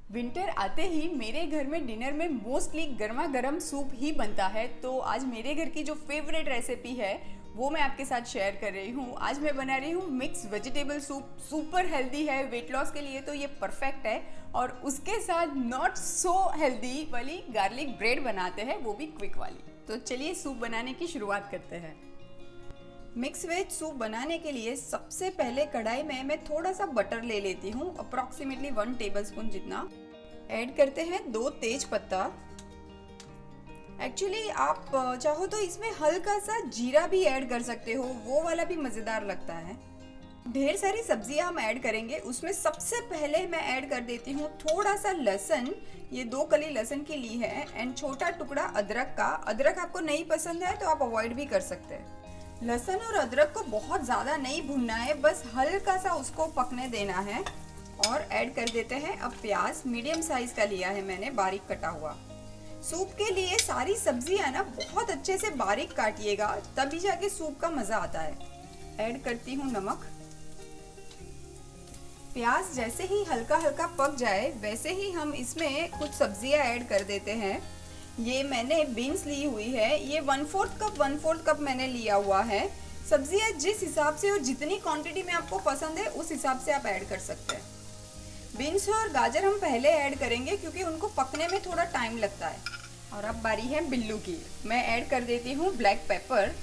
Winter आते ही मेरे घर में डिनर में मोस्टली गर्मा गर्म सूप ही बनता है। तो आज मेरे घर की जो फेवरेट रेसिपी है वो मैं आपके साथ शेयर कर रही हूँ। आज मैं बना रही हूँ mix vegetable soup. Super healthy है, वेट लॉस के लिए तो ये परफेक्ट है। और उसके साथ नॉट सो हेल्दी वाली गार्लिक ब्रेड बनाते हैं, वो भी क्विक वाली। तो चलिए सूप बनाने की शुरुआत करते हैं। मिक्स वेज सूप बनाने के लिए सबसे पहले कढ़ाई में मैं थोड़ा सा बटर ले लेती हूँ, अप्रॉक्सीमेटली 1 टेबलस्पून जितना। ऐड करते हैं 2 तेज पत्ता। एक्चुअली आप चाहो तो इसमें हल्का सा जीरा भी ऐड कर सकते हो, वो वाला भी मज़ेदार लगता है। ढेर सारी सब्जियां हम ऐड करेंगे, उसमें सबसे पहले मैं ऐड कर देती हूँ थोड़ा सा लहसुन। ये 2 कली लहसुन की ली है एंड छोटा टुकड़ा अदरक का। अदरक आपको नहीं पसंद है तो आप अवॉइड भी कर सकते हैं। लहसुन और अदरक को बहुत ज़्यादा नहीं भूनना है, बस हल्का सा उसको पकने देना है। और ऐड कर देते हैं अब प्याज। मीडियम साइज का लिया है मैंने, बारीक कटा हुआ। सूप के लिए सारी सब्जियां ना बहुत अच्छे से बारीक काटिएगा, तभी जाके सूप का मज़ा आता है। ऐड करती हूँ नमक। प्याज जैसे ही हल्का हल्का पक जाए वैसे ही हम इसमें कुछ सब्जियां ऐड कर देते हैं। ये मैंने बीन्स ली हुई है, ये 1/4 कप मैंने लिया हुआ है। सब्जियां जिस हिसाब से और जितनी क्वांटिटी में आपको पसंद है उस हिसाब से आप ऐड कर सकते हैं। बीन्स और गाजर हम पहले ऐड करेंगे क्योंकि उनको पकने में थोड़ा टाइम लगता है। और अब बारी है बिल्लू की। मैं ऐड कर देती हूँ ब्लैक पेपर।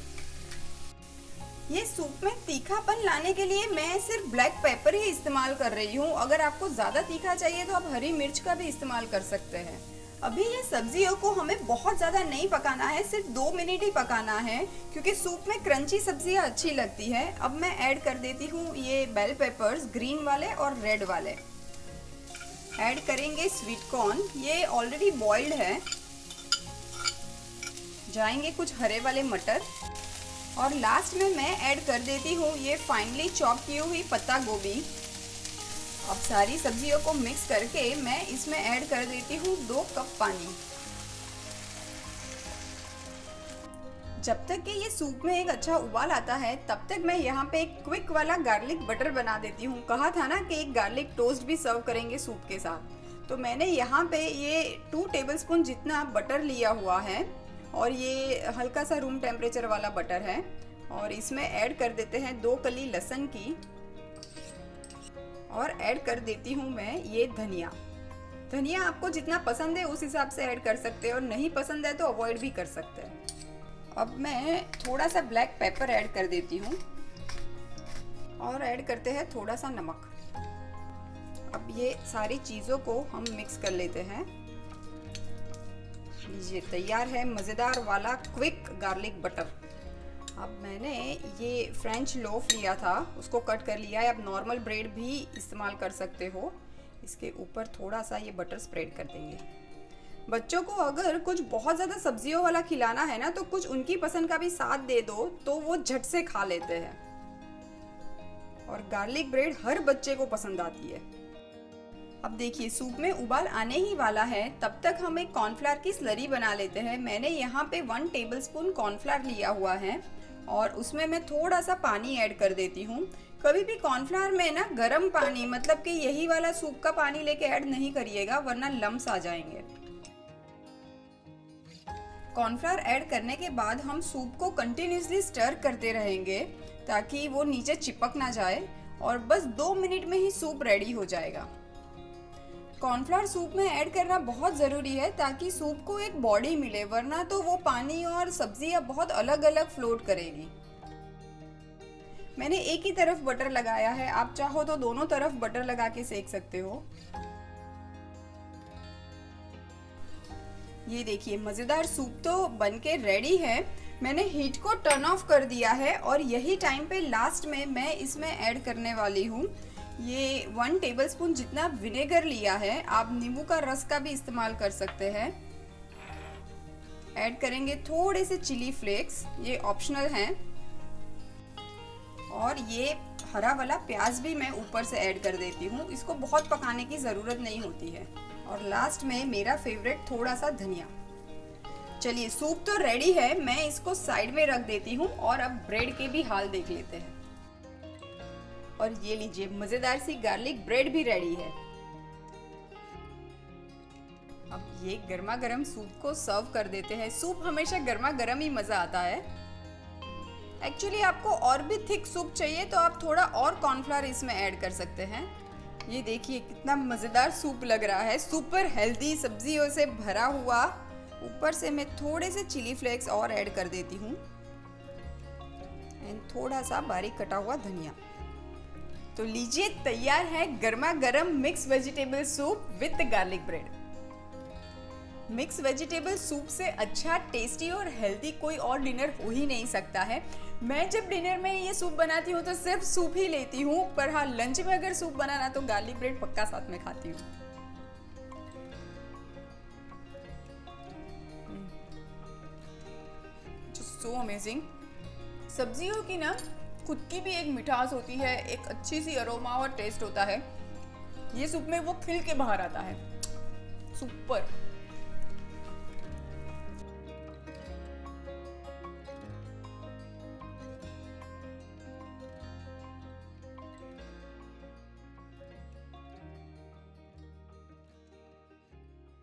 ये सूप में तीखापन लाने के लिए मैं सिर्फ ब्लैक पेपर ही इस्तेमाल कर रही हूँ। अगर आपको ज़्यादा तीखा चाहिए तो आप हरी मिर्च का भी इस्तेमाल कर सकते हैं। अभी ये सब्जियों को हमें बहुत ज़्यादा नहीं पकाना है, सिर्फ 2 मिनट ही पकाना है क्योंकि सूप में क्रंची सब्जियाँ अच्छी लगती है। अब मैं ऐड कर देती हूँ ये बेल पेपर्स, ग्रीन वाले और रेड वाले। ऐड करेंगे स्वीट कॉर्न, ये ऑलरेडी बॉइल्ड है। जाएंगे कुछ हरे वाले मटर। और लास्ट में मैं ऐड कर देती हूँ ये फाइनली चॉप की हुई पत्ता गोभी। अब सारी सब्जियों को मिक्स करके मैं इसमें ऐड कर देती हूँ 2 कप पानी। जब तक कि ये सूप में एक अच्छा उबाल आता है तब तक मैं यहाँ पे एक क्विक वाला गार्लिक बटर बना देती हूँ। कहा था ना कि एक गार्लिक टोस्ट भी सर्व करेंगे सूप के साथ। तो मैंने यहाँ पे ये 2 टेबलस्पून जितना बटर लिया हुआ है और ये हल्का सा रूम टेम्परेचर वाला बटर है। और इसमें ऐड कर देते हैं 2 कली लहसुन की। और ऐड कर देती हूँ मैं ये धनिया। धनिया आपको जितना पसंद है उस हिसाब से ऐड कर सकते हैं और नहीं पसंद है तो अवॉइड भी कर सकते हैं। अब मैं थोड़ा सा ब्लैक पेपर ऐड कर देती हूँ और ऐड करते हैं थोड़ा सा नमक। अब ये सारी चीज़ों को हम मिक्स कर लेते हैं। लीजिए तैयार है मज़ेदार वाला क्विक गार्लिक बटर। अब मैंने ये फ्रेंच लोफ लिया था, उसको कट कर लिया है। अब नॉर्मल ब्रेड भी इस्तेमाल कर सकते हो। इसके ऊपर थोड़ा सा ये बटर स्प्रेड कर देंगे। बच्चों को अगर कुछ बहुत ज़्यादा सब्जियों वाला खिलाना है ना तो कुछ उनकी पसंद का भी साथ दे दो तो वो झट से खा लेते हैं। और गार्लिक ब्रेड हर बच्चे को पसंद आती है। अब देखिए सूप में उबाल आने ही वाला है, तब तक हम एक कॉर्नफ्लावर की स्लरी बना लेते हैं। मैंने यहाँ पे 1 टेबलस्पून कॉर्नफ्लावर लिया हुआ है और उसमें मैं थोड़ा सा पानी ऐड कर देती हूँ। कभी भी कॉर्नफ्लावर में ना गर्म पानी, मतलब कि यही वाला सूप का पानी लेके ऐड नहीं करिएगा वरना लम्स आ जाएंगे। कॉर्नफ्लावर ऐड करने के बाद हम सूप को कंटिन्यूसली स्टर करते रहेंगे ताकि वो नीचे चिपक ना जाए। और बस 2 मिनट में ही सूप रेडी हो जाएगा। कॉर्नफ्लावर सूप में ऐड करना बहुत ज़रूरी है ताकि सूप को एक बॉडी मिले, वरना तो वो पानी और सब्जियां बहुत अलग अलग फ्लोट करेगी। मैंने एक ही तरफ बटर लगाया है, आप चाहो तो दोनों तरफ बटर लगा के सेक सकते हो। ये देखिए मज़ेदार सूप तो बनके रेडी है। मैंने हीट को टर्न ऑफ कर दिया है और यही टाइम पे लास्ट में मैं इसमें ऐड करने वाली हूँ ये 1 टेबलस्पून जितना विनेगर लिया है। आप नींबू का रस का भी इस्तेमाल कर सकते हैं। ऐड करेंगे थोड़े से चिली फ्लेक्स, ये ऑप्शनल हैं। और ये हरा वाला प्याज भी मैं ऊपर से ऐड कर देती हूँ, इसको बहुत पकाने की ज़रूरत नहीं होती है। और लास्ट में मेरा फेवरेट थोड़ा सा धनिया। चलिए सूप तो रेडी है, मैं इसको साइड में रख देती हूँ और अब ब्रेड के भी हाल देख लेते हैं। और ये लीजिए मज़ेदार सी गार्लिक ब्रेड भी रेडी है। अब ये गर्मा गर्म सूप को सर्व कर देते हैं। सूप हमेशा गर्मा गर्म ही मज़ा आता है। एक्चुअली आपको और भी थिक सूप चाहिए तो आप थोड़ा और कॉर्नफ्लावर इसमें ऐड कर सकते हैं। ये देखिए कितना मज़ेदार सूप लग रहा है, सुपर हेल्दी, सब्जियों से भरा हुआ। ऊपर से मैं थोड़े से चिली फ्लेक्स और ऐड कर देती हूँ एंड थोड़ा सा बारीक कटा हुआ धनिया। तो लीजिए, तैयार है गर्मा गर्म mix vegetable soup with garlic bread. Mix vegetable soup से अच्छा, टेस्टी और हेल्दी कोई और डिनर हो ही नहीं सकता है। मैं जब डिनर में ये सूप बनाती हूँ तो सिर्फ सूप ही लेती हूँ, पर हाँ, लंच में अगर सूप बनाना तो गार्लिक ब्रेड पक्का साथ में खाती हूँ। So amazing. सब्जियों की ना खुद की भी एक मिठास होती है, एक अच्छी सी अरोमा और टेस्ट होता है। ये सूप में वो खिल के बाहर आता है। सुपर।